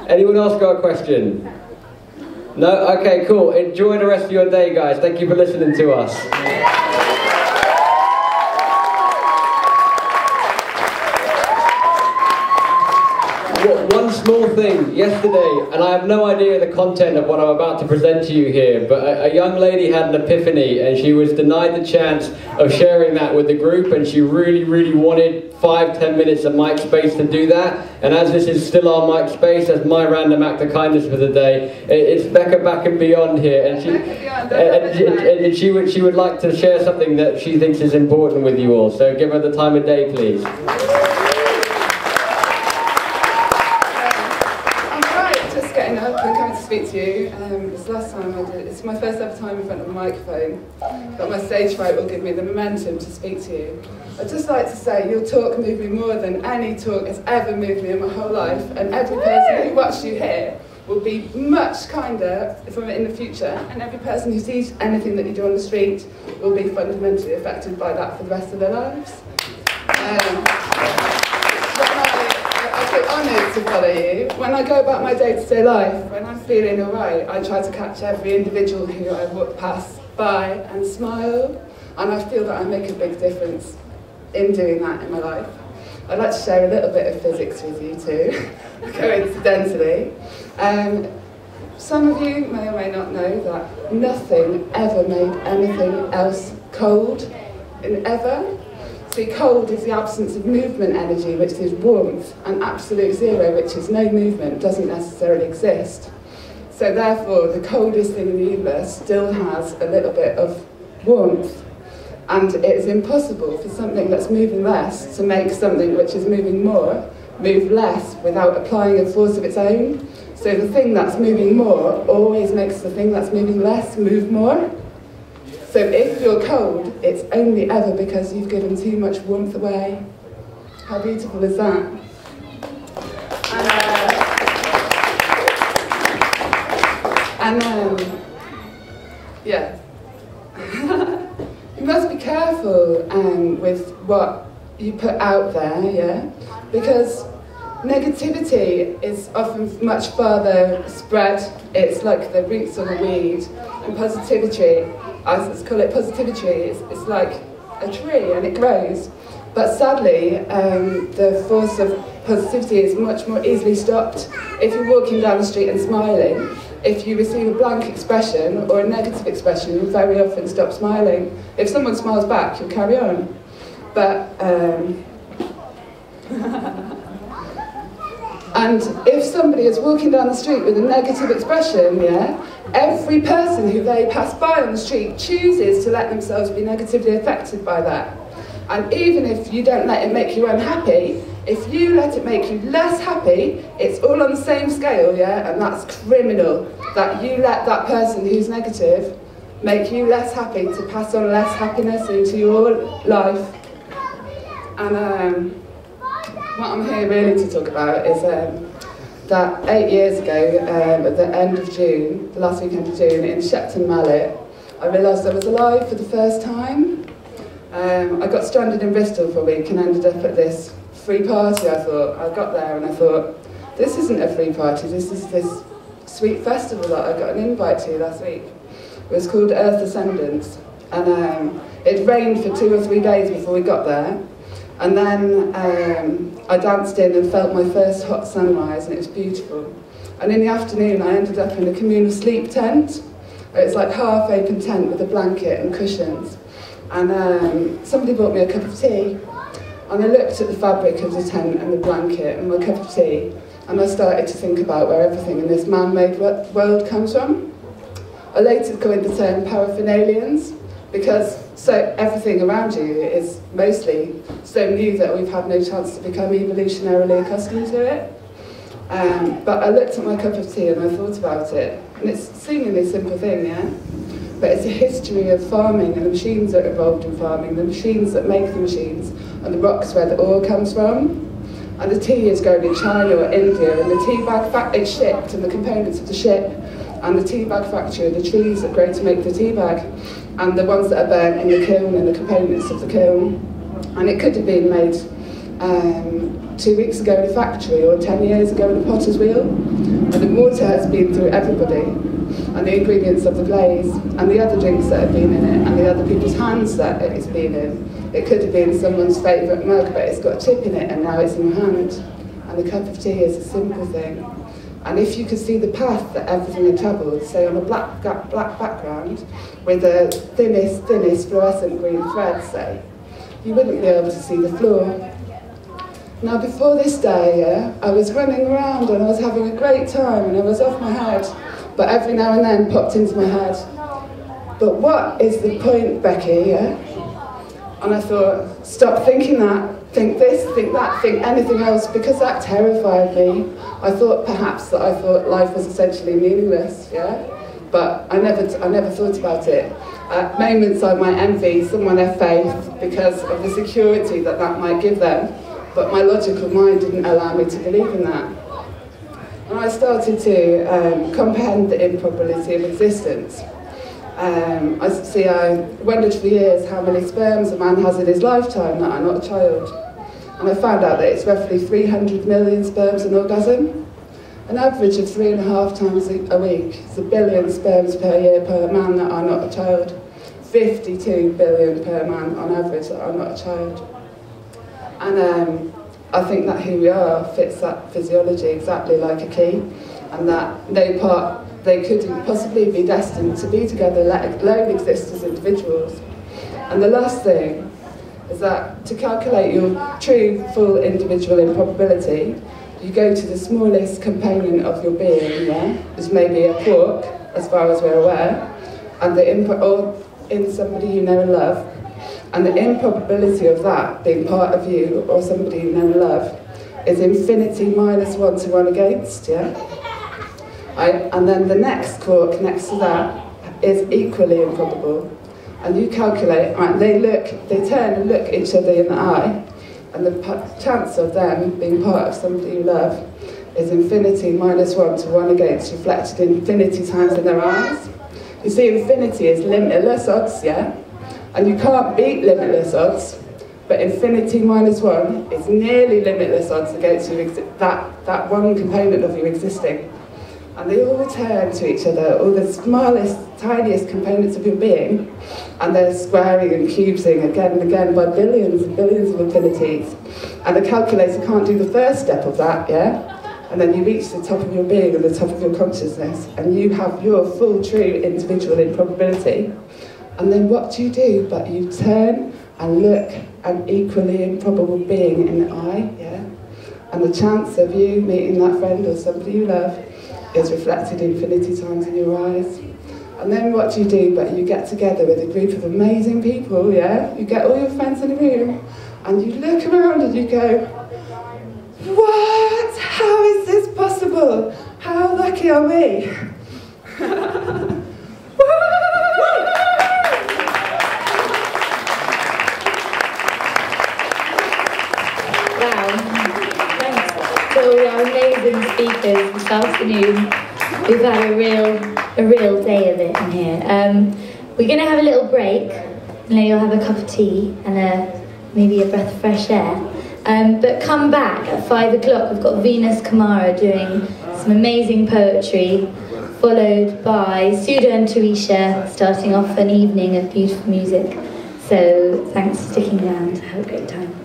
Anyone else got a question? No? Okay, cool. Enjoy the rest of your day, guys. Thank you for listening to us. One small thing, yesterday, and I have no idea the content of what I'm about to present to you here, but a young lady had an epiphany and she was denied the chance of sharing that with the group, and she really, really wanted 5-10 minutes of mic space to do that. And as this is still our mic space, as my random act of kindness for the day, it's Becca back and beyond here, and she would like to share something that she thinks is important with you all. So give her the time of day, please. Speak to you. This last time I did, it's my first ever time in front of a microphone, but my stage fright will give me the momentum to speak to you. I'd just like to say your talk moved me more than any talk has ever moved me in my whole life, and every person who watched you here will be much kinder from it in the future, and every person who sees anything that you do on the street will be fundamentally affected by that for the rest of their lives. I feel honoured to follow you. When I go about my day-to-day life, when I'm feeling alright, I try to catch every individual who I walk past by and smile, and I feel that I make a big difference in doing that in my life. I'd like to share a little bit of physics with you too, coincidentally. Some of you may or may not know that nothing ever made anything else cold, ever. See, cold is the absence of movement energy, which is warmth, and absolute zero, which is no movement, doesn't necessarily exist. So therefore, the coldest thing in the universe still has a little bit of warmth. And it is impossible for something that's moving less to make something which is moving more move less without applying a force of its own. So the thing that's moving more always makes the thing that's moving less move more. So if you're cold, it's only ever because you've given too much warmth away. How beautiful is that? Yeah. You must be careful with what you put out there, yeah? Because negativity is often much farther spread. It's like the roots of a weed. And positivity, let's call it positivity, it's like a tree and it grows. But sadly, the force of positivity is much more easily stopped if you're walking down the street and smiling. If you receive a blank expression or a negative expression, you'll very often stop smiling. If someone smiles back, you'll carry on. But, and if somebody is walking down the street with a negative expression, yeah, every person who they pass by on the street chooses to let themselves be negatively affected by that. And even if you don't let it make you unhappy, if you let it make you less happy, it's all on the same scale, yeah? And that's criminal, that you let that person who's negative make you less happy to pass on less happiness into your life. And what I'm here really to talk about is that 8 years ago, at the end of June, the last weekend of June, in Shepton Mallet, I realised I was alive for the first time. I got stranded in Bristol for a week and ended up at this free party. I got there and I thought, this isn't a free party, this is this sweet festival that I got an invite to last week. It was called Earth Ascendance, and it rained for 2 or 3 days before we got there. And then I danced in and felt my first hot sunrise, and it was beautiful. And in the afternoon I ended up in a communal sleep tent. It's like half open tent with a blanket and cushions. And somebody brought me a cup of tea. And I looked at the fabric of the tent and the blanket and my cup of tea, and I started to think about where everything in this man-made world comes from. I later coined the term paraphernalians, because everything around you is mostly so new that we've had no chance to become evolutionarily accustomed to it. But I looked at my cup of tea and I thought about it, and it's a seemingly simple thing, yeah? But it's a history of farming and the machines that are involved in farming, the machines that make the machines, and the rocks where the oil comes from. And the tea is grown in China or India, and the tea bag is shipped, and the components of the ship, and the tea bag factory, the trees that grow to make the tea bag, and the ones that are burnt in the kiln and the components of the kiln. And it could have been made 2 weeks ago in a factory, or 10 years ago in a potter's wheel. And the water has been through everybody, and the ingredients of the glaze, and the other drinks that have been in it, and the other people's hands that it's been in. It could have been someone's favourite mug, but it's got a chip in it, and now it's in your hand. And the cup of tea is a simple thing. And if you could see the path that everything had travelled, say on a black background, with the thinnest fluorescent green thread, say, you wouldn't be able to see the floor. Now before this day, I was running around and I was having a great time and I was off my head, but every now and then popped into my head, but what is the point, Becky, And I thought, stop thinking that, think this, think that, think anything else, because that terrified me. I thought perhaps that I thought life was essentially meaningless, but I never thought about it. At moments I might envy someone their faith because of the security that that might give them. But my logical mind didn't allow me to believe in that. And I started to comprehend the improbability of existence. I wondered for years how many sperms a man has in his lifetime that are not a child. And I found out that it's roughly 300 million sperms an orgasm. An average of 3.5 times a week. It's 1 billion sperms per year per man that are not a child. 52 billion per man on average that are not a child. And I think that who we are fits that physiology exactly like a key, and that no part they couldn't possibly be destined to be together, let alone exist as individuals. And the last thing is that to calculate your true, full individual improbability, you go to the smallest component of your being, which may be a quark, as far as we're aware, and or in somebody you know and love. And the improbability of that being part of you or somebody you know and love is infinity minus 1 to 1 against, and then the next quark next to that is equally improbable. And you calculate, right, they turn and look each other in the eye, and the chance of them being part of somebody you love is infinity minus 1 to 1 against, reflected infinity times in their eyes. You see, infinity is limitless odds, and you can't beat limitless odds, but infinity minus 1 is nearly limitless odds against that one component of you existing. And they all turn to each other, all the smallest, tiniest components of your being, and they're squaring and cubing again and again by billions and billions of infinities. And the calculator can't do the first step of that, And then you reach the top of your being and the top of your consciousness, and you have your full, true individual improbability. And then what do? But you turn and look an equally improbable being in the eye, And the chance of you meeting that friend or somebody you love is reflected infinity times in your eyes. And then what do? But you get together with a group of amazing people, You get all your friends in a room, and you look around and you go, what? How is this possible? How lucky are we? Amazing speakers this afternoon. We've had a real day of it in here. We're going to have a little break, and then you'll have a cup of tea and maybe a breath of fresh air. But come back at 5 o'clock. We've got Venus Kamara doing some amazing poetry, followed by Suda and Tuisha starting off an evening of beautiful music. So thanks for sticking around. Have a great time.